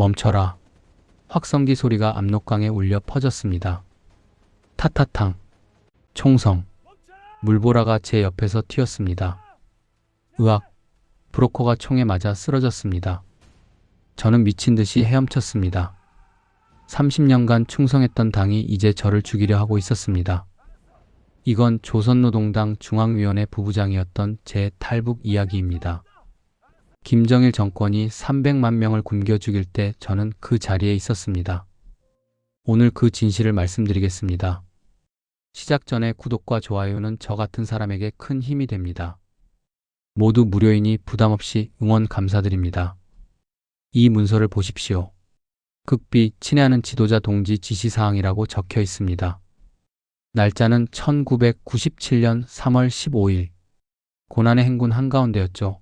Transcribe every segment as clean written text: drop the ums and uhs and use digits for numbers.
멈춰라. 확성기 소리가 압록강에 울려 퍼졌습니다. 타타탕. 총성. 물보라가 제 옆에서 튀었습니다. 으악. 브로커가 총에 맞아 쓰러졌습니다. 저는 미친 듯이 헤엄쳤습니다. 30년간 충성했던 당이 이제 저를 죽이려 하고 있었습니다. 이건 조선노동당 중앙위원회 부부장이었던 제 탈북 이야기입니다. 김정일 정권이 300만 명을 굶겨 죽일 때 저는 그 자리에 있었습니다. 오늘 그 진실을 말씀드리겠습니다. 시작 전에 구독과 좋아요는 저 같은 사람에게 큰 힘이 됩니다. 모두 무료이니 부담 없이 응원 감사드립니다. 이 문서를 보십시오. 극비 친애하는 지도자 동지 지시사항이라고 적혀 있습니다. 날짜는 1997년 3월 15일. 고난의 행군 한가운데였죠.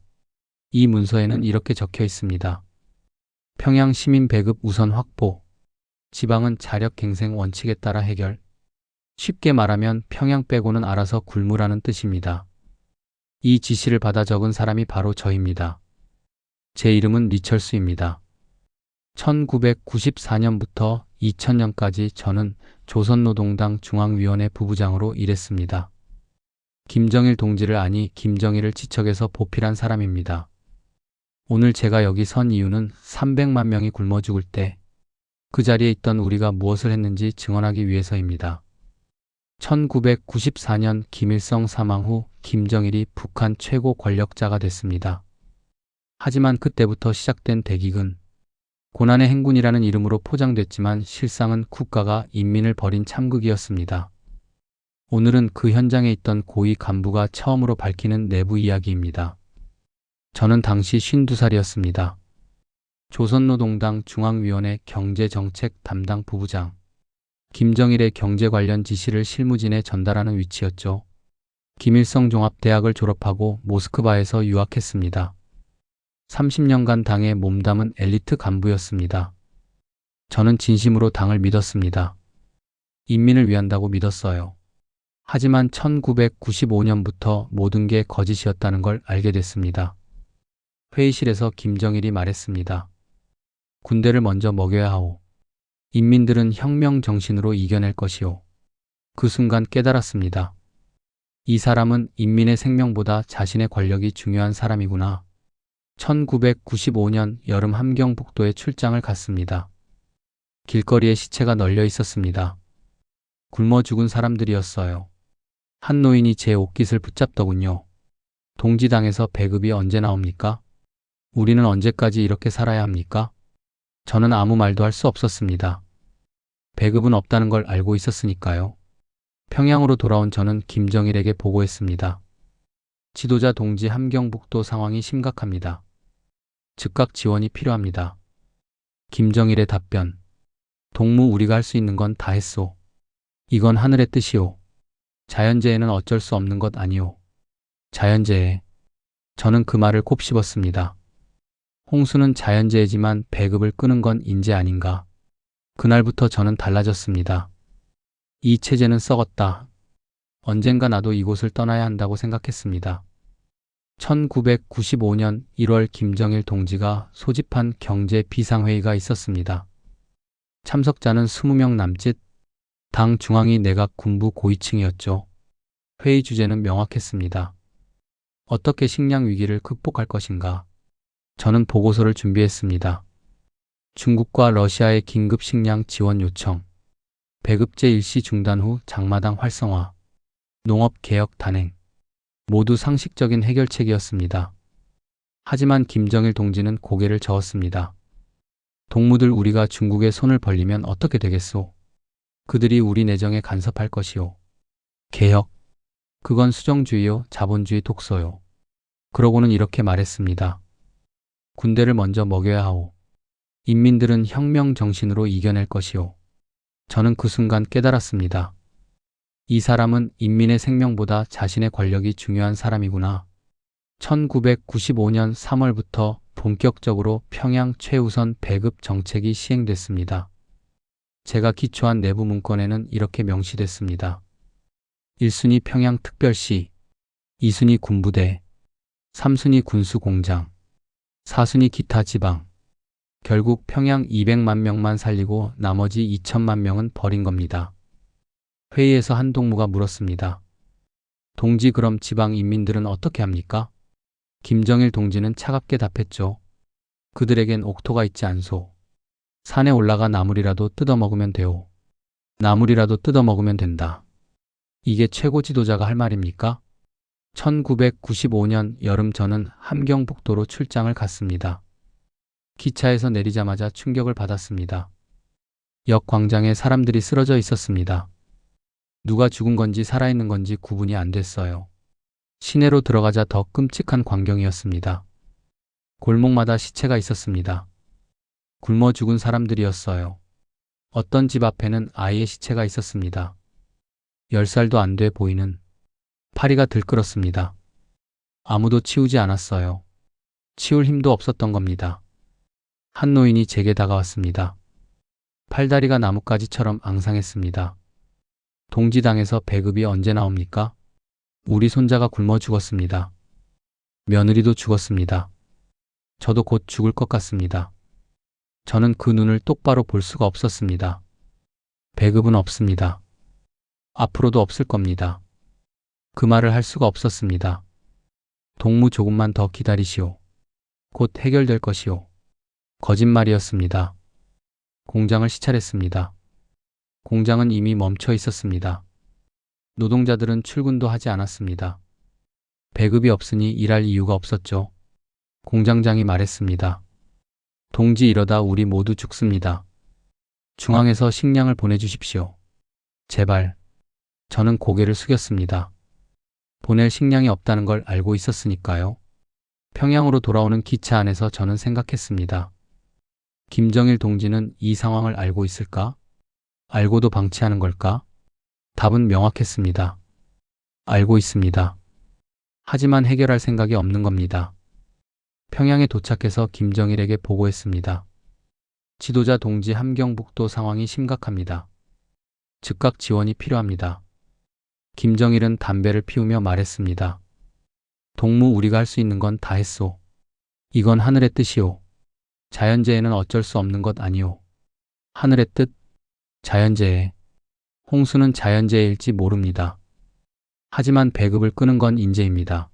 이 문서에는 이렇게 적혀 있습니다. 평양 시민 배급 우선 확보. 지방은 자력 갱생 원칙에 따라 해결. 쉽게 말하면 평양 빼고는 알아서 굶으라는 뜻입니다. 이 지시를 받아 적은 사람이 바로 저입니다. 제 이름은 리철수입니다. 1994년부터 2000년까지 저는 조선노동당 중앙위원회 부부장으로 일했습니다. 김정일 동지를 아니 김정일을 지척해서 보필한 사람입니다. 오늘 제가 여기 선 이유는 300만 명이 굶어 죽을 때 그 자리에 있던 우리가 무엇을 했는지 증언하기 위해서입니다. 1994년 김일성 사망 후 김정일이 북한 최고 권력자가 됐습니다. 하지만 그때부터 시작된 대기근, 고난의 행군이라는 이름으로 포장됐지만 실상은 국가가 인민을 버린 참극이었습니다. 오늘은 그 현장에 있던 고위 간부가 처음으로 밝히는 내부 이야기입니다. 저는 당시 52살이었습니다. 조선노동당 중앙위원회 경제정책 담당 부부장. 김정일의 경제 관련 지시를 실무진에 전달하는 위치였죠. 김일성 종합대학을 졸업하고 모스크바에서 유학했습니다. 30년간 당에 몸담은 엘리트 간부였습니다. 저는 진심으로 당을 믿었습니다. 인민을 위한다고 믿었어요. 하지만 1995년부터 모든 게 거짓이었다는 걸 알게 됐습니다. 회의실에서 김정일이 말했습니다. 군대를 먼저 먹여야 하오. 인민들은 혁명 정신으로 이겨낼 것이오. 그 순간 깨달았습니다. 이 사람은 인민의 생명보다 자신의 권력이 중요한 사람이구나. 1995년 여름 함경북도에 출장을 갔습니다. 길거리에 시체가 널려 있었습니다. 굶어 죽은 사람들이었어요. 한 노인이 제 옷깃을 붙잡더군요. 동지당에서 배급이 언제 나옵니까? 우리는 언제까지 이렇게 살아야 합니까? 저는 아무 말도 할 수 없었습니다. 배급은 없다는 걸 알고 있었으니까요. 평양으로 돌아온 저는 김정일에게 보고했습니다. 지도자 동지 함경북도 상황이 심각합니다. 즉각 지원이 필요합니다. 김정일의 답변. 동무 우리가 할 수 있는 건 다 했소. 이건 하늘의 뜻이오. 자연재해는 어쩔 수 없는 것 아니오. 자연재해. 저는 그 말을 곱씹었습니다. 홍수는 자연재해지만 배급을 끄는 건 인재 아닌가. 그날부터 저는 달라졌습니다. 이 체제는 썩었다. 언젠가 나도 이곳을 떠나야 한다고 생각했습니다. 1995년 1월 김정일 동지가 소집한 경제 비상회의가 있었습니다. 참석자는 20명 남짓, 당 중앙위 내각 군부 고위층이었죠. 회의 주제는 명확했습니다. 어떻게 식량 위기를 극복할 것인가? 저는 보고서를 준비했습니다. 중국과 러시아의 긴급 식량 지원 요청, 배급제 일시 중단 후 장마당 활성화, 농업개혁 단행, 모두 상식적인 해결책이었습니다. 하지만 김정일 동지는 고개를 저었습니다. 동무들 우리가 중국에 손을 벌리면 어떻게 되겠소? 그들이 우리 내정에 간섭할 것이오. 개혁, 그건 수정주의요, 자본주의 독소요. 그러고는 이렇게 말했습니다. 군대를 먼저 먹여야 하오. 인민들은 혁명 정신으로 이겨낼 것이오. 저는 그 순간 깨달았습니다. 이 사람은 인민의 생명보다 자신의 권력이 중요한 사람이구나. 1995년 3월부터 본격적으로 평양 최우선 배급 정책이 시행됐습니다. 제가 기초한 내부 문건에는 이렇게 명시됐습니다. 1순위 평양 특별시, 2순위 군부대, 3순위 군수공장, 4순위 기타 지방, 결국 평양 200만 명만 살리고 나머지 2천만 명은 버린 겁니다. 회의에서 한 동무가 물었습니다. 동지, 그럼 지방 인민들은 어떻게 합니까? 김정일 동지는 차갑게 답했죠. 그들에겐 옥토가 있지 않소. 산에 올라가 나물이라도 뜯어먹으면 돼오. 나물이라도 뜯어먹으면 된다. 이게 최고 지도자가 할 말입니까? 1995년 여름 저는 함경북도로 출장을 갔습니다. 기차에서 내리자마자 충격을 받았습니다. 역 광장에 사람들이 쓰러져 있었습니다. 누가 죽은 건지 살아있는 건지 구분이 안 됐어요. 시내로 들어가자 더 끔찍한 광경이었습니다. 골목마다 시체가 있었습니다. 굶어 죽은 사람들이었어요. 어떤 집 앞에는 아이의 시체가 있었습니다. 10살도 안 돼 보이는. 파리가 들끓었습니다. 아무도 치우지 않았어요. 치울 힘도 없었던 겁니다. 한 노인이 제게 다가왔습니다. 팔다리가 나뭇가지처럼 앙상했습니다. 동지당에서 배급이 언제 나옵니까? 우리 손자가 굶어 죽었습니다. 며느리도 죽었습니다. 저도 곧 죽을 것 같습니다. 저는 그 눈을 똑바로 볼 수가 없었습니다. 배급은 없습니다. 앞으로도 없을 겁니다. 그 말을 할 수가 없었습니다. 동무, 조금만 더 기다리시오. 곧 해결될 것이오. 거짓말이었습니다. 공장을 시찰했습니다. 공장은 이미 멈춰 있었습니다. 노동자들은 출근도 하지 않았습니다. 배급이 없으니 일할 이유가 없었죠. 공장장이 말했습니다. 동지, 이러다 우리 모두 죽습니다. 중앙에서 식량을 보내주십시오. 제발. 저는 고개를 숙였습니다. 보낼 식량이 없다는 걸 알고 있었으니까요. 평양으로 돌아오는 기차 안에서 저는 생각했습니다. 김정일 동지는 이 상황을 알고 있을까? 알고도 방치하는 걸까? 답은 명확했습니다. 알고 있습니다. 하지만 해결할 생각이 없는 겁니다. 평양에 도착해서 김정일에게 보고했습니다. 지도자 동지, 함경북도 상황이 심각합니다. 즉각 지원이 필요합니다. 김정일은 담배를 피우며 말했습니다. 동무, 우리가 할 수 있는 건 다 했소. 이건 하늘의 뜻이오. 자연재해는 어쩔 수 없는 것 아니오. 하늘의 뜻, 자연재해. 홍수는 자연재해일지 모릅니다. 하지만 배급을 끄는 건 인재입니다.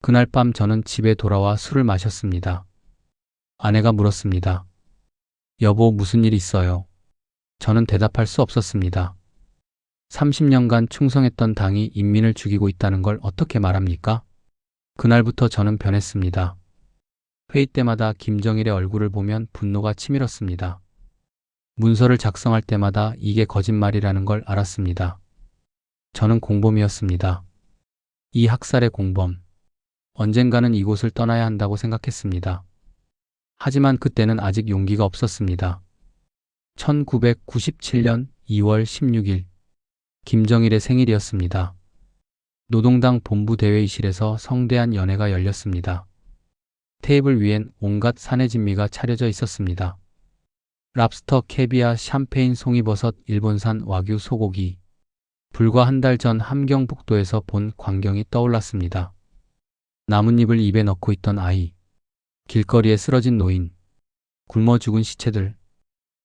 그날 밤 저는 집에 돌아와 술을 마셨습니다. 아내가 물었습니다. 여보, 무슨 일 있어요? 저는 대답할 수 없었습니다. 30년간 충성했던 당이 인민을 죽이고 있다는 걸 어떻게 말합니까? 그날부터 저는 변했습니다. 회의 때마다 김정일의 얼굴을 보면 분노가 치밀었습니다. 문서를 작성할 때마다 이게 거짓말이라는 걸 알았습니다. 저는 공범이었습니다. 이 학살의 공범. 언젠가는 이곳을 떠나야 한다고 생각했습니다. 하지만 그때는 아직 용기가 없었습니다. 1997년 2월 16일 김정일의 생일이었습니다. 노동당 본부 대회의실에서 성대한 연회가 열렸습니다. 테이블 위엔 온갖 산의 진미가 차려져 있었습니다. 랍스터, 캐비아, 샴페인, 송이버섯, 일본산 와규 소고기. 불과 한 달 전 함경북도에서 본 광경이 떠올랐습니다. 나뭇잎을 입에 넣고 있던 아이, 길거리에 쓰러진 노인, 굶어 죽은 시체들.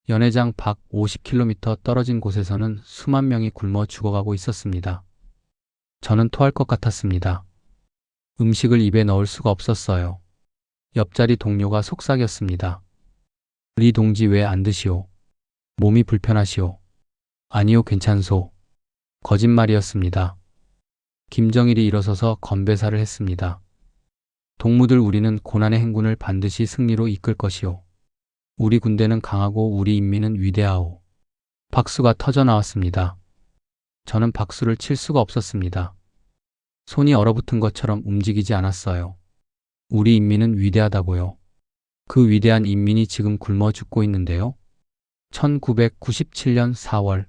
연회장 밖 50km 떨어진 곳에서는 수만 명이 굶어 죽어가고 있었습니다. 저는 토할 것 같았습니다. 음식을 입에 넣을 수가 없었어요. 옆자리 동료가 속삭였습니다. 리 동지, 왜 안 드시오? 몸이 불편하시오? 아니요, 괜찮소. 거짓말이었습니다. 김정일이 일어서서 건배사를 했습니다. 동무들, 우리는 고난의 행군을 반드시 승리로 이끌 것이오. 우리 군대는 강하고 우리 인민은 위대하오. 박수가 터져 나왔습니다. 저는 박수를 칠 수가 없었습니다. 손이 얼어붙은 것처럼 움직이지 않았어요. 우리 인민은 위대하다고요. 그 위대한 인민이 지금 굶어 죽고 있는데요. 1997년 4월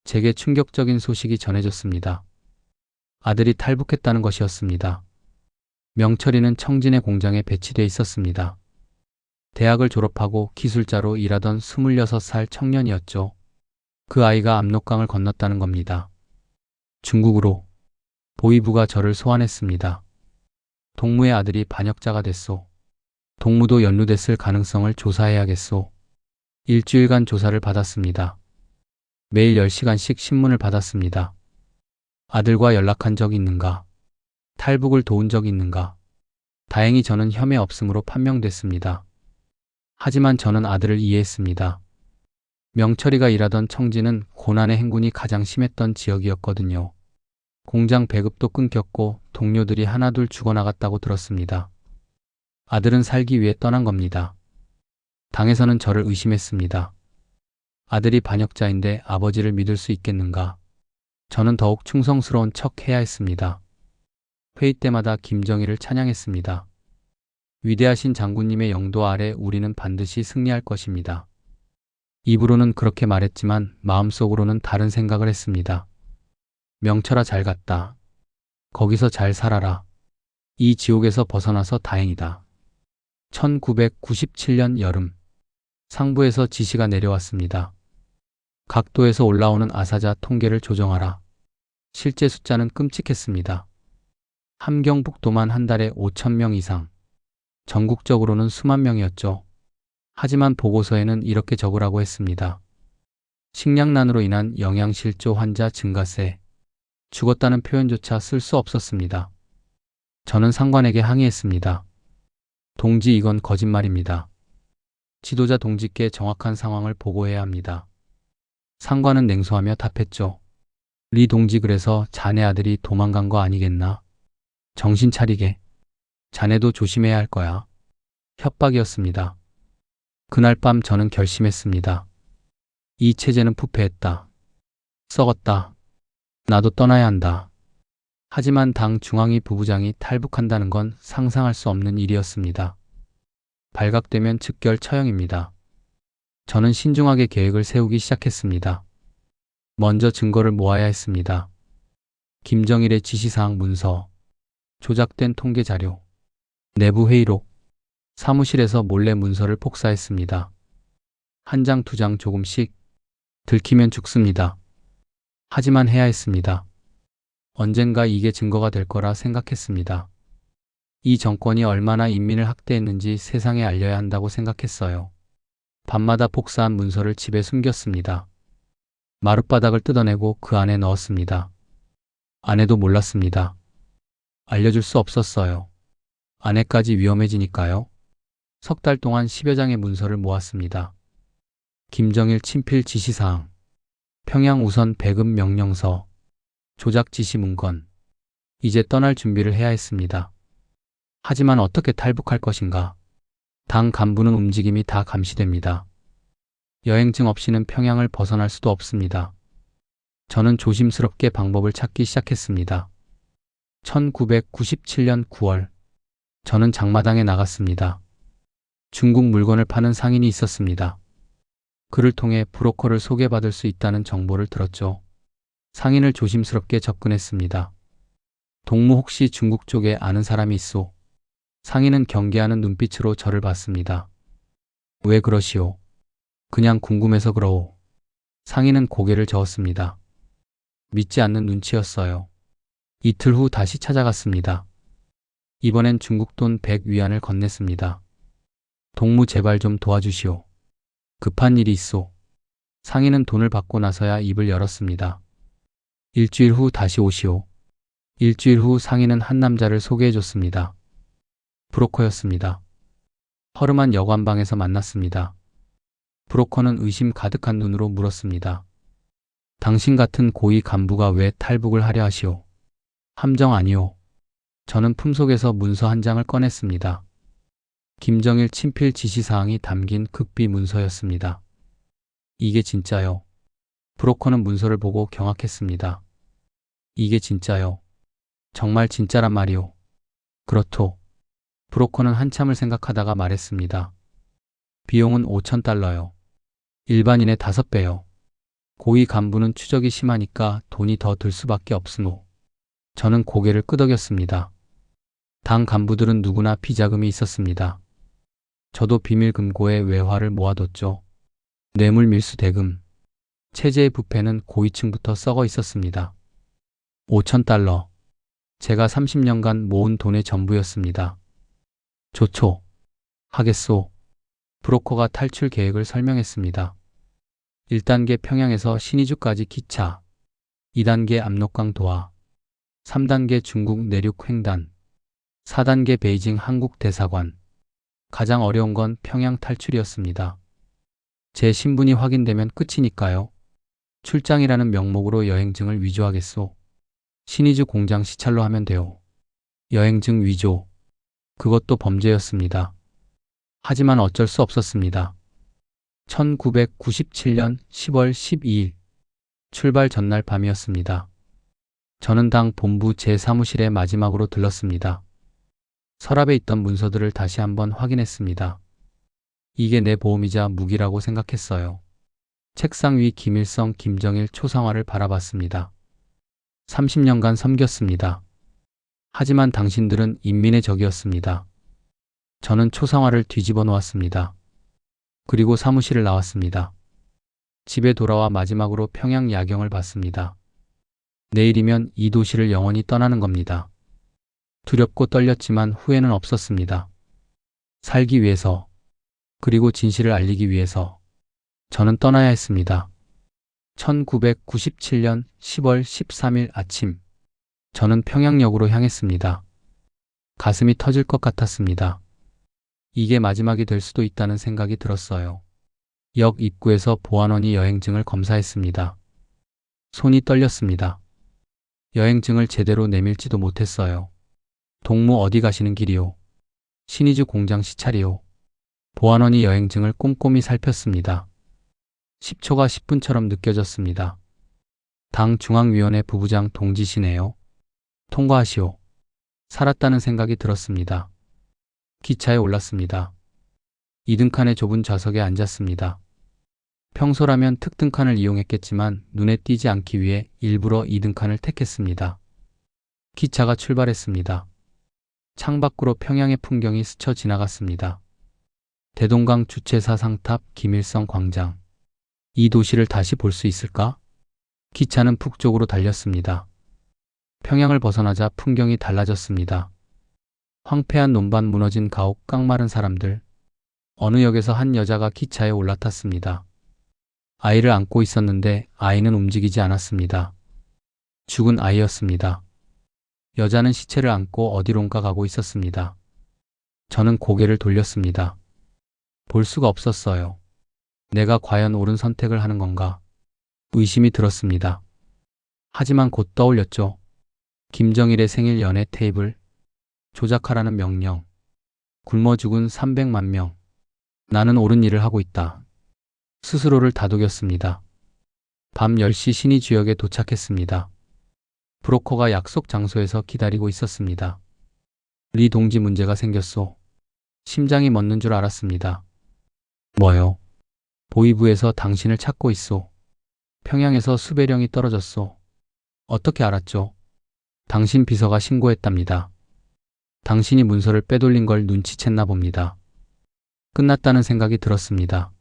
제게 충격적인 소식이 전해졌습니다. 아들이 탈북했다는 것이었습니다. 명철이는 청진의 공장에 배치돼 있었습니다. 대학을 졸업하고 기술자로 일하던 26살 청년이었죠. 그 아이가 압록강을 건넜다는 겁니다. 중국으로. 보위부가 저를 소환했습니다. 동무의 아들이 반역자가 됐소. 동무도 연루됐을 가능성을 조사해야겠소. 일주일간 조사를 받았습니다. 매일 10시간씩 신문을 받았습니다. 아들과 연락한 적 있는가? 탈북을 도운 적 있는가? 다행히 저는 혐의 없음으로 판명됐습니다. 하지만 저는 아들을 이해했습니다. 명철이가 일하던 청지는 고난의 행군이 가장 심했던 지역이었거든요. 공장 배급도 끊겼고 동료들이 하나둘 죽어나갔다고 들었습니다. 아들은 살기 위해 떠난 겁니다. 당에서는 저를 의심했습니다. 아들이 반역자인데 아버지를 믿을 수 있겠는가? 저는 더욱 충성스러운 척 해야 했습니다. 회의 때마다 김정일을 찬양했습니다. 위대하신 장군님의 영도 아래 우리는 반드시 승리할 것입니다. 입으로는 그렇게 말했지만 마음속으로는 다른 생각을 했습니다. 명철아 잘 갔다. 거기서 잘 살아라. 이 지옥에서 벗어나서 다행이다. 1997년 여름, 상부에서 지시가 내려왔습니다. 각도에서 올라오는 아사자 통계를 조정하라. 실제 숫자는 끔찍했습니다. 함경북도만 한 달에 5,000명 이상, 전국적으로는 수만 명이었죠. 하지만 보고서에는 이렇게 적으라고 했습니다. 식량난으로 인한 영양실조 환자 증가세, 죽었다는 표현조차 쓸 수 없었습니다. 저는 상관에게 항의했습니다. 동지, 이건 거짓말입니다. 지도자 동지께 정확한 상황을 보고해야 합니다. 상관은 냉소하며 답했죠. 리 동지, 그래서 자네 아들이 도망간 거 아니겠나? 정신 차리게. 자네도 조심해야 할 거야. 협박이었습니다. 그날 밤 저는 결심했습니다. 이 체제는 부패했다. 썩었다. 나도 떠나야 한다. 하지만 당 중앙위 부부장이 탈북한다는 건 상상할 수 없는 일이었습니다. 발각되면 즉결 처형입니다. 저는 신중하게 계획을 세우기 시작했습니다. 먼저 증거를 모아야 했습니다. 김정일의 지시사항 문서, 조작된 통계 자료, 내부 회의록, 사무실에서 몰래 문서를 복사했습니다. 한 장, 두 장 조금씩. 들키면 죽습니다. 하지만 해야 했습니다. 언젠가 이게 증거가 될 거라 생각했습니다. 이 정권이 얼마나 인민을 학대했는지 세상에 알려야 한다고 생각했어요. 밤마다 복사한 문서를 집에 숨겼습니다. 마룻바닥을 뜯어내고 그 안에 넣었습니다. 아내도 몰랐습니다. 알려줄 수 없었어요. 아내까지 위험해지니까요. 석 달 동안 10여 장의 문서를 모았습니다. 김정일 친필 지시사항, 평양 우선 배급 명령서, 조작 지시 문건. 이제 떠날 준비를 해야 했습니다. 하지만 어떻게 탈북할 것인가? 당 간부는 움직임이 다 감시됩니다. 여행증 없이는 평양을 벗어날 수도 없습니다. 저는 조심스럽게 방법을 찾기 시작했습니다. 1997년 9월, 저는 장마당에 나갔습니다. 중국 물건을 파는 상인이 있었습니다. 그를 통해 브로커를 소개받을 수 있다는 정보를 들었죠. 상인을 조심스럽게 접근했습니다. 동무, 혹시 중국 쪽에 아는 사람이 있소? 상인은 경계하는 눈빛으로 저를 봤습니다. 왜 그러시오? 그냥 궁금해서 그러오. 상인은 고개를 저었습니다. 믿지 않는 눈치였어요. 이틀 후 다시 찾아갔습니다. 이번엔 중국 돈 100위안을 건넸습니다. 동무, 제발 좀 도와주시오. 급한 일이 있소. 상인은 돈을 받고 나서야 입을 열었습니다. 일주일 후 다시 오시오. 일주일 후 상인은 한 남자를 소개해줬습니다. 브로커였습니다. 허름한 여관방에서 만났습니다. 브로커는 의심 가득한 눈으로 물었습니다. 당신 같은 고위 간부가 왜 탈북을 하려 하시오? 함정 아니오. 저는 품속에서 문서 한 장을 꺼냈습니다. 김정일 친필 지시사항이 담긴 극비 문서였습니다. 이게 진짜요? 브로커는 문서를 보고 경악했습니다. 이게 진짜요? 정말 진짜란 말이오. 그렇소. 브로커는 한참을 생각하다가 말했습니다. 비용은 5,000달러요. 일반인의 5배요. 고위 간부는 추적이 심하니까 돈이 더 들 수밖에 없으노. 저는 고개를 끄덕였습니다. 당 간부들은 누구나 비자금이 있었습니다. 저도 비밀금고에 외화를 모아뒀죠. 뇌물, 밀수, 대금. 체제의 부패는 고위층부터 썩어 있었습니다. 5,000달러. 제가 30년간 모은 돈의 전부였습니다. 좋죠. 하겠소. 브로커가 탈출 계획을 설명했습니다. 1단계 평양에서 신의주까지 기차, 2단계 압록강 도하, 3단계 중국 내륙 횡단, 4단계 베이징 한국 대사관. 가장 어려운 건 평양 탈출이었습니다. 제 신분이 확인되면 끝이니까요. 출장이라는 명목으로 여행증을 위조하겠소. 신의주 공장 시찰로 하면 돼요. 여행증 위조. 그것도 범죄였습니다. 하지만 어쩔 수 없었습니다. 1997년 10월 12일 출발 전날 밤이었습니다. 저는 당 본부 제 사무실에 마지막으로 들렀습니다. 서랍에 있던 문서들을 다시 한번 확인했습니다. 이게 내 보험이자 무기라고 생각했어요. 책상 위 김일성, 김정일, 초상화를 바라봤습니다. 30년간 섬겼습니다. 하지만 당신들은 인민의 적이었습니다. 저는 초상화를 뒤집어 놓았습니다. 그리고 사무실을 나왔습니다. 집에 돌아와 마지막으로 평양 야경을 봤습니다. 내일이면 이 도시를 영원히 떠나는 겁니다. 두렵고 떨렸지만 후회는 없었습니다. 살기 위해서, 그리고 진실을 알리기 위해서 저는 떠나야 했습니다. 1997년 10월 13일 아침, 저는 평양역으로 향했습니다. 가슴이 터질 것 같았습니다. 이게 마지막이 될 수도 있다는 생각이 들었어요. 역 입구에서 보안원이 여행증을 검사했습니다. 손이 떨렸습니다. 여행증을 제대로 내밀지도 못했어요. 동무 어디 가시는 길이요? 신의주 공장 시찰이요. 보안원이 여행증을 꼼꼼히 살폈습니다. 10초가 10분처럼 느껴졌습니다. 당 중앙위원회 부부장 동지시네요. 통과하시오. 살았다는 생각이 들었습니다. 기차에 올랐습니다. 2등칸의 좁은 좌석에 앉았습니다. 평소라면 특등칸을 이용했겠지만 눈에 띄지 않기 위해 일부러 2등칸을 택했습니다. 기차가 출발했습니다. 창밖으로 평양의 풍경이 스쳐 지나갔습니다. 대동강 주체사 상탑, 김일성 광장. 이 도시를 다시 볼 수 있을까? 기차는 북쪽으로 달렸습니다. 평양을 벗어나자 풍경이 달라졌습니다. 황폐한 논밭, 무너진 가옥, 깡마른 사람들. 어느 역에서 한 여자가 기차에 올라탔습니다. 아이를 안고 있었는데 아이는 움직이지 않았습니다. 죽은 아이였습니다. 여자는 시체를 안고 어디론가 가고 있었습니다. 저는 고개를 돌렸습니다. 볼 수가 없었어요. 내가 과연 옳은 선택을 하는 건가? 의심이 들었습니다. 하지만 곧 떠올렸죠. 김정일의 생일 연회 테이블, 조작하라는 명령, 굶어 죽은 300만 명. 나는 옳은 일을 하고 있다. 스스로를 다독였습니다. 밤 10시 신의주역에 도착했습니다. 브로커가 약속 장소에서 기다리고 있었습니다. 리 동지 문제가 생겼소. 심장이 멎는 줄 알았습니다. 뭐요? 보이부에서 당신을 찾고 있소. 평양에서 수배령이 떨어졌소. 어떻게 알았죠? 당신 비서가 신고했답니다. 당신이 문서를 빼돌린 걸 눈치챘나 봅니다. 끝났다는 생각이 들었습니다.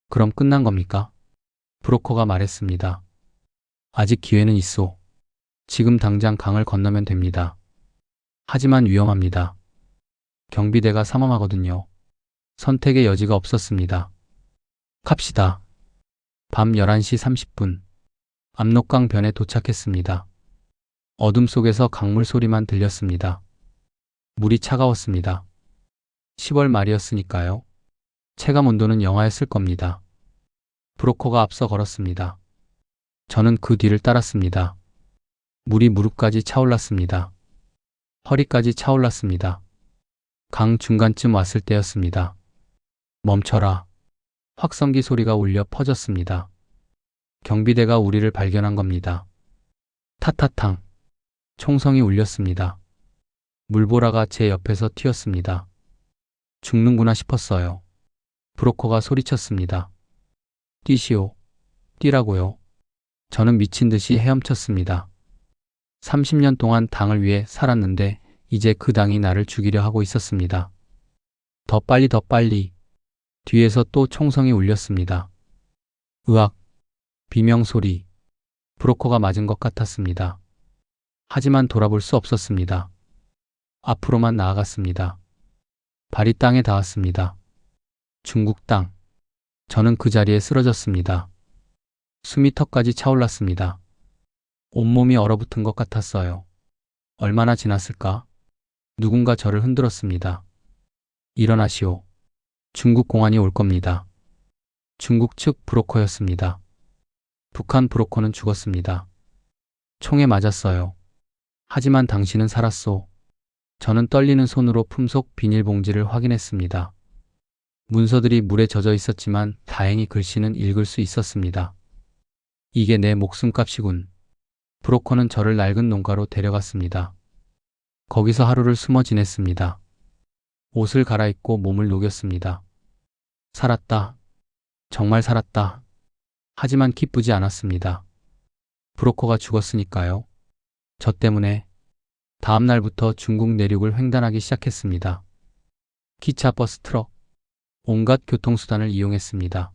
그럼 끝난 겁니까? 브로커가 말했습니다. 아직 기회는 있소. 지금 당장 강을 건너면 됩니다. 하지만 위험합니다. 경비대가 삼엄하거든요. 선택의 여지가 없었습니다. 갑시다. 밤 11시 30분. 압록강 변에 도착했습니다. 어둠 속에서 강물 소리만 들렸습니다. 물이 차가웠습니다. 10월 말이었으니까요. 체감 온도는 영하였을 겁니다. 브로커가 앞서 걸었습니다. 저는 그 뒤를 따랐습니다. 물이 무릎까지 차올랐습니다. 허리까지 차올랐습니다. 강 중간쯤 왔을 때였습니다. 멈춰라. 확성기 소리가 울려 퍼졌습니다. 경비대가 우리를 발견한 겁니다. 타타탕. 총성이 울렸습니다. 물보라가 제 옆에서 튀었습니다. 죽는구나 싶었어요. 브로커가 소리쳤습니다. 뛰시오. 뛰라고요. 저는 미친 듯이 헤엄쳤습니다. 30년 동안 당을 위해 살았는데 이제 그 당이 나를 죽이려 하고 있었습니다. 더 빨리 더 빨리. 뒤에서 또 총성이 울렸습니다. 으악. 비명소리. 브로커가 맞은 것 같았습니다. 하지만 돌아볼 수 없었습니다. 앞으로만 나아갔습니다. 발이 땅에 닿았습니다. 중국 땅. 저는 그 자리에 쓰러졌습니다. 숨이 턱까지 차올랐습니다. 온몸이 얼어붙은 것 같았어요. 얼마나 지났을까? 누군가 저를 흔들었습니다. 일어나시오. 중국 공안이 올 겁니다. 중국 측 브로커였습니다. 북한 브로커는 죽었습니다. 총에 맞았어요. 하지만 당신은 살았소. 저는 떨리는 손으로 품속 비닐봉지를 확인했습니다. 문서들이 물에 젖어 있었지만 다행히 글씨는 읽을 수 있었습니다. 이게 내 목숨값이군. 브로커는 저를 낡은 농가로 데려갔습니다. 거기서 하루를 숨어 지냈습니다. 옷을 갈아입고 몸을 녹였습니다. 살았다. 정말 살았다. 하지만 기쁘지 않았습니다. 브로커가 죽었으니까요. 저 때문에. 다음 날부터 중국 내륙을 횡단하기 시작했습니다. 기차, 버스, 트럭, 온갖 교통수단을 이용했습니다.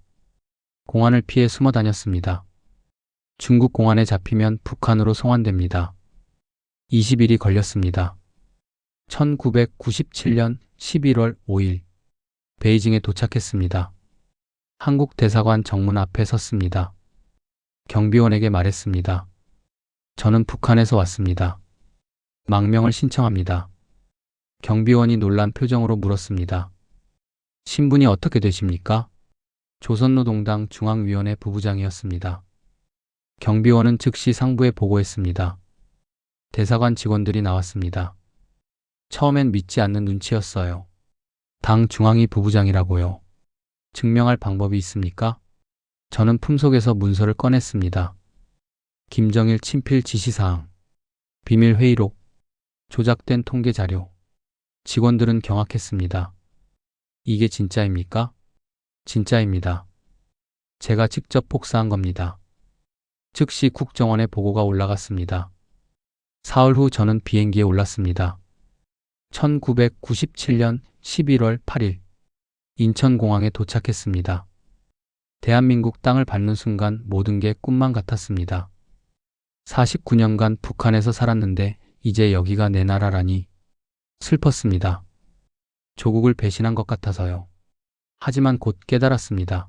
공안을 피해 숨어 다녔습니다. 중국 공안에 잡히면 북한으로 송환됩니다. 20일이 걸렸습니다. 1997년 11월 5일 베이징에 도착했습니다. 한국 대사관 정문 앞에 섰습니다. 경비원에게 말했습니다. 저는 북한에서 왔습니다. 망명을 신청합니다. 경비원이 놀란 표정으로 물었습니다. 신분이 어떻게 되십니까? 조선노동당 중앙위원회 부부장이었습니다. 경비원은 즉시 상부에 보고했습니다. 대사관 직원들이 나왔습니다. 처음엔 믿지 않는 눈치였어요. 당 중앙위 부부장이라고요. 증명할 방법이 있습니까? 저는 품속에서 문서를 꺼냈습니다. 김정일 친필 지시사항, 비밀 회의록, 조작된 통계 자료. 직원들은 경악했습니다. 이게 진짜입니까? 진짜입니다. 제가 직접 복사한 겁니다. 즉시 국정원에 보고가 올라갔습니다. 사흘 후 저는 비행기에 올랐습니다. 1997년 11월 8일 인천공항에 도착했습니다. 대한민국 땅을 밟는 순간 모든 게 꿈만 같았습니다. 49년간 북한에서 살았는데 이제 여기가 내 나라라니 슬펐습니다. 조국을 배신한 것 같아서요. 하지만 곧 깨달았습니다.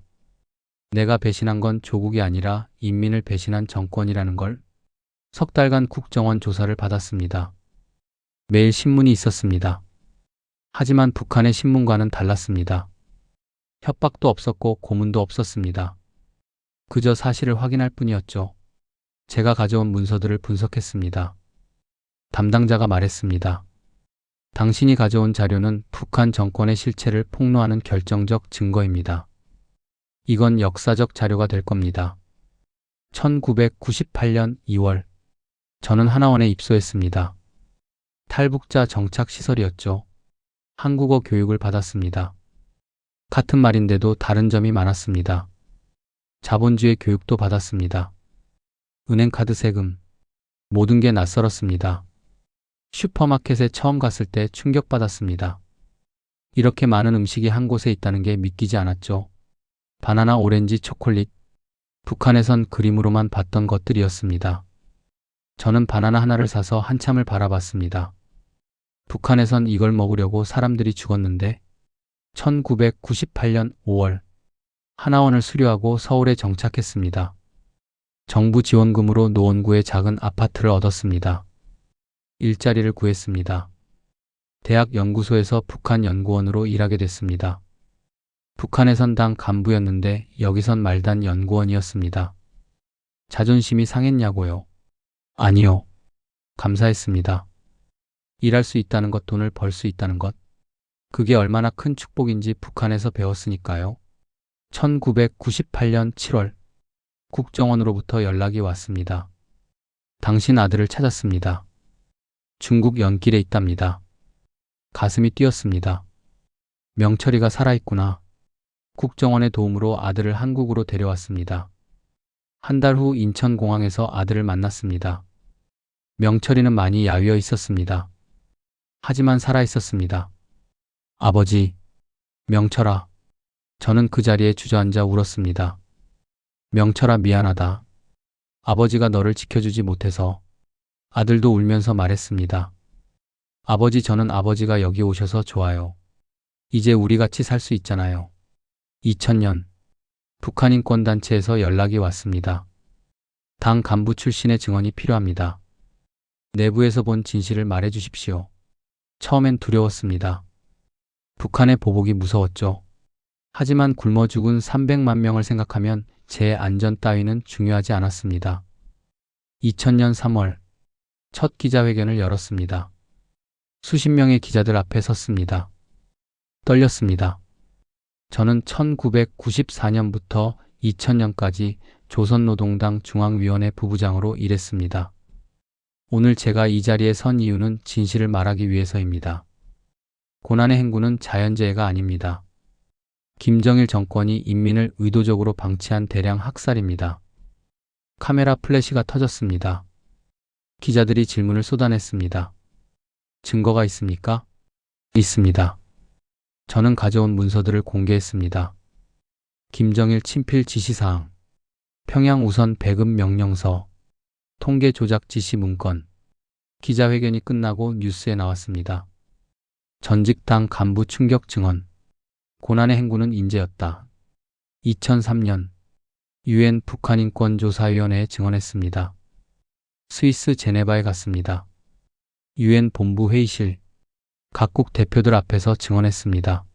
내가 배신한 건 조국이 아니라 인민을 배신한 정권이라는 걸. 석 달간 국정원 조사를 받았습니다. 매일 신문이 있었습니다. 하지만 북한의 신문과는 달랐습니다. 협박도 없었고 고문도 없었습니다. 그저 사실을 확인할 뿐이었죠. 제가 가져온 문서들을 분석했습니다. 담당자가 말했습니다. 당신이 가져온 자료는 북한 정권의 실체를 폭로하는 결정적 증거입니다. 이건 역사적 자료가 될 겁니다. 1998년 2월 저는 하나원에 입소했습니다. 탈북자 정착시설이었죠. 한국어 교육을 받았습니다. 같은 말인데도 다른 점이 많았습니다. 자본주의 교육도 받았습니다. 은행카드 세금, 모든 게 낯설었습니다. 슈퍼마켓에 처음 갔을 때 충격받았습니다. 이렇게 많은 음식이 한 곳에 있다는 게 믿기지 않았죠. 바나나, 오렌지, 초콜릿, 북한에선 그림으로만 봤던 것들이었습니다. 저는 바나나 하나를 사서 한참을 바라봤습니다. 북한에선 이걸 먹으려고 사람들이 죽었는데 1998년 5월 하나원을 수료하고 서울에 정착했습니다. 정부 지원금으로 노원구에 작은 아파트를 얻었습니다. 일자리를 구했습니다. 대학 연구소에서 북한 연구원으로 일하게 됐습니다. 북한에선 당 간부였는데 여기선 말단 연구원이었습니다. 자존심이 상했냐고요? 아니요. 감사했습니다. 일할 수 있다는 것, 돈을 벌 수 있다는 것. 그게 얼마나 큰 축복인지 북한에서 배웠으니까요. 1998년 7월 국정원으로부터 연락이 왔습니다. 당신 아들을 찾았습니다. 중국 연길에 있답니다. 가슴이 뛰었습니다. 명철이가 살아있구나. 국정원의 도움으로 아들을 한국으로 데려왔습니다. 한 달 후 인천공항에서 아들을 만났습니다. 명철이는 많이 야위어 있었습니다. 하지만 살아있었습니다. 아버지, 명철아. 저는 그 자리에 주저앉아 울었습니다. 명철아, 미안하다. 아버지가 너를 지켜주지 못해서. 아들도 울면서 말했습니다. 아버지, 저는 아버지가 여기 오셔서 좋아요. 이제 우리 같이 살 수 있잖아요. 2000년 북한 인권단체에서 연락이 왔습니다. 당 간부 출신의 증언이 필요합니다. 내부에서 본 진실을 말해 주십시오. 처음엔 두려웠습니다. 북한의 보복이 무서웠죠. 하지만 굶어 죽은 300만 명을 생각하면 제 안전 따위는 중요하지 않았습니다. 2000년 3월 첫 기자회견을 열었습니다. 수십 명의 기자들 앞에 섰습니다. 떨렸습니다. 저는 1994년부터 2000년까지 조선노동당 중앙위원회 부부장으로 일했습니다. 오늘 제가 이 자리에 선 이유는 진실을 말하기 위해서입니다. 고난의 행군은 자연재해가 아닙니다. 김정일 정권이 인민을 의도적으로 방치한 대량 학살입니다. 카메라 플래시가 터졌습니다. 기자들이 질문을 쏟아냈습니다. 증거가 있습니까? 있습니다. 저는 가져온 문서들을 공개했습니다. 김정일 친필 지시사항, 평양 우선 배급 명령서, 통계 조작 지시 문건. 기자회견이 끝나고 뉴스에 나왔습니다. 전직 당 간부 충격 증언. 고난의 행군은 인재였다. 2003년 유엔 북한인권조사위원회에 증언했습니다. 스위스 제네바에 갔습니다. 유엔 본부 회의실, 각국 대표들 앞에서 증언했습니다.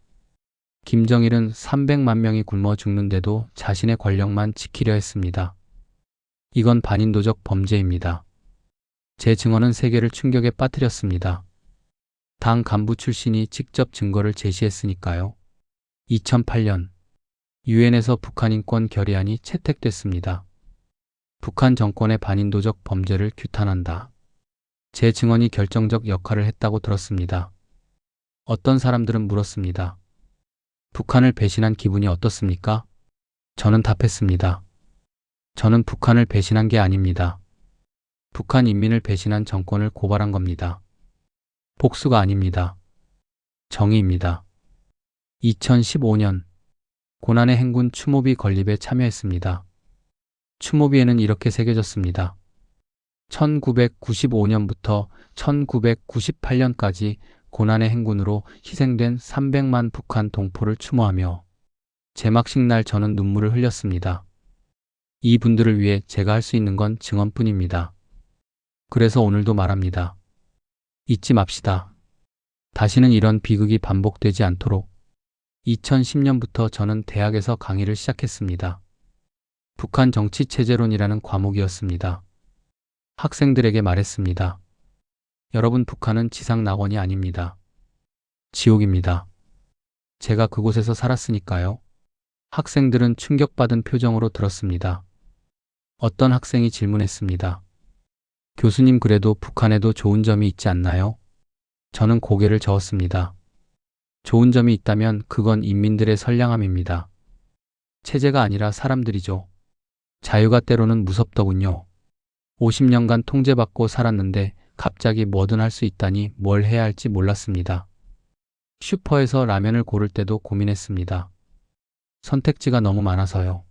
김정일은 300만 명이 굶어 죽는데도 자신의 권력만 지키려 했습니다. 이건 반인도적 범죄입니다. 제 증언은 세계를 충격에 빠뜨렸습니다. 당 간부 출신이 직접 증거를 제시했으니까요. 2008년 유엔에서 북한인권 결의안이 채택됐습니다. 북한 정권의 반인도적 범죄를 규탄한다. 제 증언이 결정적 역할을 했다고 들었습니다. 어떤 사람들은 물었습니다. 북한을 배신한 기분이 어떻습니까? 저는 답했습니다. 저는 북한을 배신한 게 아닙니다. 북한 인민을 배신한 정권을 고발한 겁니다. 복수가 아닙니다. 정의입니다. 2015년 고난의 행군 추모비 건립에 참여했습니다. 추모비에는 이렇게 새겨졌습니다. 1995년부터 1998년까지 고난의 행군으로 희생된 300만 북한 동포를 추모하며 제막식 날 저는 눈물을 흘렸습니다. 이 분들을 위해 제가 할 수 있는 건 증언뿐입니다. 그래서 오늘도 말합니다. 잊지 맙시다. 다시는 이런 비극이 반복되지 않도록. 2010년부터 저는 대학에서 강의를 시작했습니다. 북한 정치체제론이라는 과목이었습니다. 학생들에게 말했습니다. 여러분, 북한은 지상낙원이 아닙니다. 지옥입니다. 제가 그곳에서 살았으니까요. 학생들은 충격받은 표정으로 들었습니다. 어떤 학생이 질문했습니다. 교수님, 그래도 북한에도 좋은 점이 있지 않나요? 저는 고개를 저었습니다. 좋은 점이 있다면 그건 인민들의 선량함입니다. 체제가 아니라 사람들이죠. 자유가 때로는 무섭더군요. 50년간 통제받고 살았는데 갑자기 뭐든 할 수 있다니 뭘 해야 할지 몰랐습니다. 슈퍼에서 라면을 고를 때도 고민했습니다. 선택지가 너무 많아서요.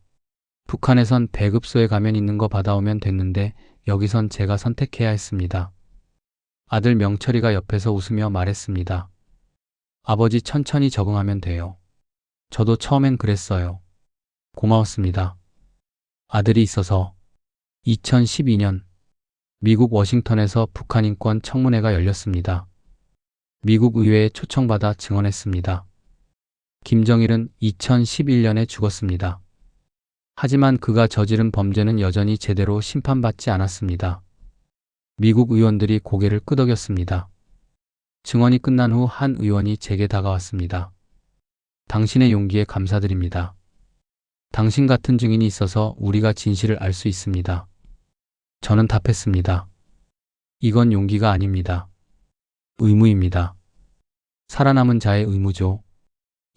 북한에선 배급소에 가면 있는 거 받아오면 됐는데 여기선 제가 선택해야 했습니다. 아들 명철이가 옆에서 웃으며 말했습니다. 아버지, 천천히 적응하면 돼요. 저도 처음엔 그랬어요. 고마웠습니다. 아들이 있어서. 2012년 미국 워싱턴에서 북한인권 청문회가 열렸습니다. 미국 의회에 초청받아 증언했습니다. 김정일은 2011년에 죽었습니다. 하지만 그가 저지른 범죄는 여전히 제대로 심판받지 않았습니다. 미국 의원들이 고개를 끄덕였습니다. 증언이 끝난 후 한 의원이 제게 다가왔습니다. 당신의 용기에 감사드립니다. 당신 같은 증인이 있어서 우리가 진실을 알 수 있습니다. 저는 답했습니다. 이건 용기가 아닙니다. 의무입니다. 살아남은 자의 의무죠.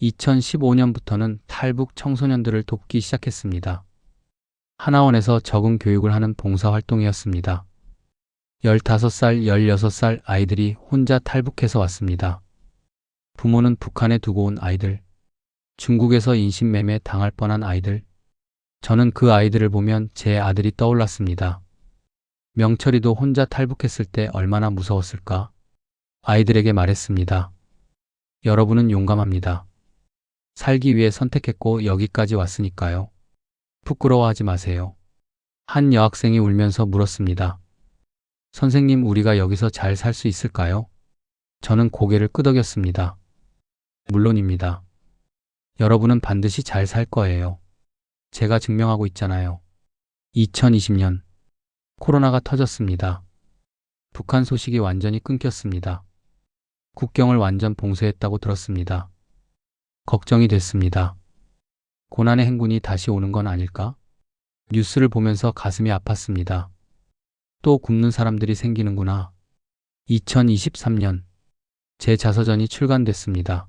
2015년부터는 탈북 청소년들을 돕기 시작했습니다. 하나원에서 적응 교육을 하는 봉사활동이었습니다. 15살, 16살 아이들이 혼자 탈북해서 왔습니다. 부모는 북한에 두고 온 아이들, 중국에서 인신매매 당할 뻔한 아이들. 저는 그 아이들을 보면 제 아들이 떠올랐습니다. 명철이도 혼자 탈북했을 때 얼마나 무서웠을까? 아이들에게 말했습니다. 여러분은 용감합니다. 살기 위해 선택했고 여기까지 왔으니까요. 부끄러워하지 마세요. 한 여학생이 울면서 물었습니다. 선생님, 우리가 여기서 잘 살 수 있을까요? 저는 고개를 끄덕였습니다. 물론입니다. 여러분은 반드시 잘 살 거예요. 제가 증명하고 있잖아요. 2020년 코로나가 터졌습니다. 북한 소식이 완전히 끊겼습니다. 국경을 완전 봉쇄했다고 들었습니다. 걱정이 됐습니다. 고난의 행군이 다시 오는 건 아닐까? 뉴스를 보면서 가슴이 아팠습니다. 또 굶는 사람들이 생기는구나. 2023년 제 자서전이 출간됐습니다.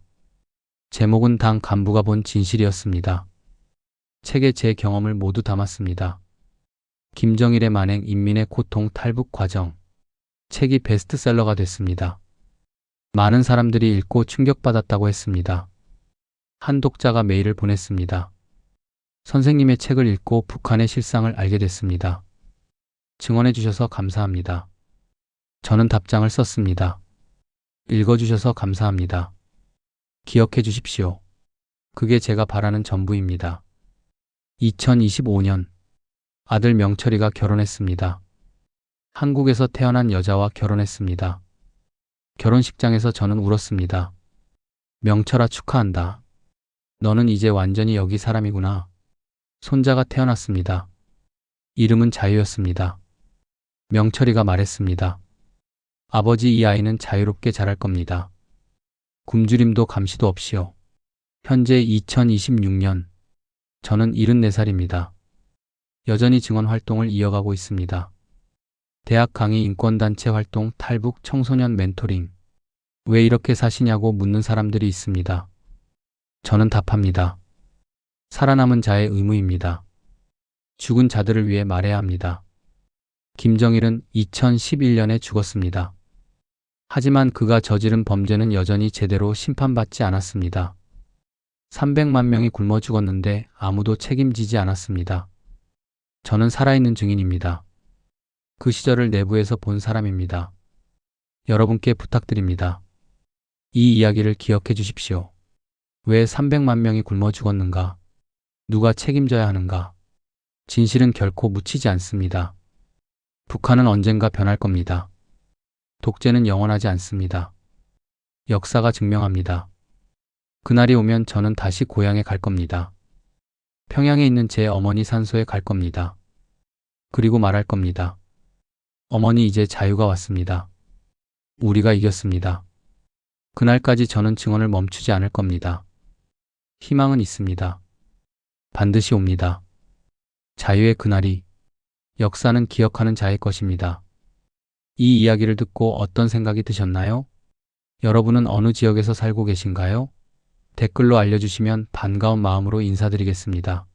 제목은 당 간부가 본 진실이었습니다. 책에 제 경험을 모두 담았습니다. 김정일의 만행, 인민의 고통, 탈북 과정. 책이 베스트셀러가 됐습니다. 많은 사람들이 읽고 충격받았다고 했습니다. 한 독자가 메일을 보냈습니다. 선생님의 책을 읽고 북한의 실상을 알게 됐습니다. 증언해 주셔서 감사합니다. 저는 답장을 썼습니다. 읽어주셔서 감사합니다. 기억해 주십시오. 그게 제가 바라는 전부입니다. 2025년 아들 명철이가 결혼했습니다. 한국에서 태어난 여자와 결혼했습니다. 결혼식장에서 저는 울었습니다. 명철아, 축하한다. 너는 이제 완전히 여기 사람이구나. 손자가 태어났습니다. 이름은 자유였습니다. 명철이가 말했습니다. 아버지, 이 아이는 자유롭게 자랄 겁니다. 굶주림도 감시도 없이요. 현재 2026년 저는 74살입니다. 여전히 증언 활동을 이어가고 있습니다. 대학 강의, 인권단체 활동, 탈북, 청소년 멘토링. 왜 이렇게 사시냐고 묻는 사람들이 있습니다. 저는 답합니다. 살아남은 자의 의무입니다. 죽은 자들을 위해 말해야 합니다. 김정일은 2011년에 죽었습니다. 하지만 그가 저지른 범죄는 여전히 제대로 심판받지 않았습니다. 300만 명이 굶어 죽었는데 아무도 책임지지 않았습니다. 저는 살아있는 증인입니다. 그 시절을 내부에서 본 사람입니다. 여러분께 부탁드립니다. 이 이야기를 기억해 주십시오. 왜 300만 명이 굶어 죽었는가? 누가 책임져야 하는가? 진실은 결코 묻히지 않습니다. 북한은 언젠가 변할 겁니다. 독재는 영원하지 않습니다. 역사가 증명합니다. 그날이 오면 저는 다시 고향에 갈 겁니다. 평양에 있는 제 어머니 산소에 갈 겁니다. 그리고 말할 겁니다. 어머니, 이제 자유가 왔습니다. 우리가 이겼습니다. 그날까지 저는 증언을 멈추지 않을 겁니다. 희망은 있습니다. 반드시 옵니다. 자유의 그날이, 역사는 기억하는 자의 것입니다. 이 이야기를 듣고 어떤 생각이 드셨나요? 여러분은 어느 지역에서 살고 계신가요? 댓글로 알려주시면 반가운 마음으로 인사드리겠습니다.